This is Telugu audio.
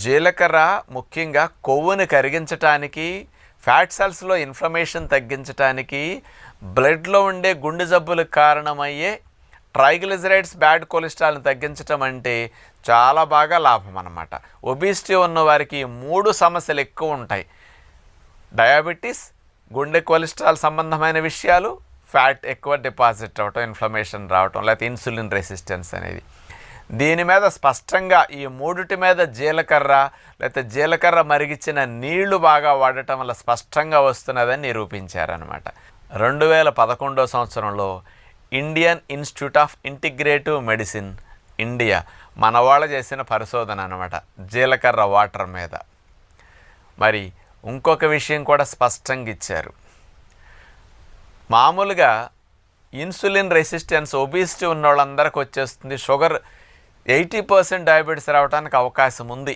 జీలకర్ర ముఖ్యంగా కొవ్వుని కరిగించటానికి, ఫ్యాట్ సెల్స్లో ఇన్ఫ్లమేషన్ తగ్గించటానికి, బ్లడ్లో ఉండే గుండె జబ్బులకు కారణమయ్యే ట్రైగ్లిజరైడ్స్, బ్యాడ్ కొలెస్ట్రాల్ని తగ్గించటం అంటే చాలా బాగా లాభం అన్నమాట. ఒబిసిటీ ఉన్న వారికి 3 సమస్యలు ఎక్కువ ఉంటాయి: డయాబెటీస్, గుండె కొలెస్ట్రాల్ సంబంధమైన విషయాలు, ఫ్యాట్ ఎక్కువ డిపాజిట్ అవ్వటం, ఇన్ఫ్లమేషన్ రావటం, లేకపోతే ఇన్సులిన్ రెసిస్టెన్స్ అనేది. దీని మీద స్పష్టంగా ఈ 3 మీద జీలకర్ర లేకపోతే జీలకర్ర మరిగించిన నీళ్లు బాగా వాడటం వల్ల స్పష్టంగా వస్తున్నదని నిరూపించారనమాట. 2011 సంవత్సరంలో Indian institute of integrative medicine India మన వాళ్ళు చేసిన పరిశోధన అనమాట జీలకర్ర వాటర్ మీద. మరి ఇంకొక విషయం కూడా స్పష్టంగా ఇచ్చారు. మామూలుగా ఇన్సులిన్ రెసిస్టెన్స్, ఒబిసిటీ ఉన్న వాళ్ళందరికీ వచ్చేస్తుంది. షుగర్ 80% డయాబెటీస్ రావడానికి అవకాశం ఉంది.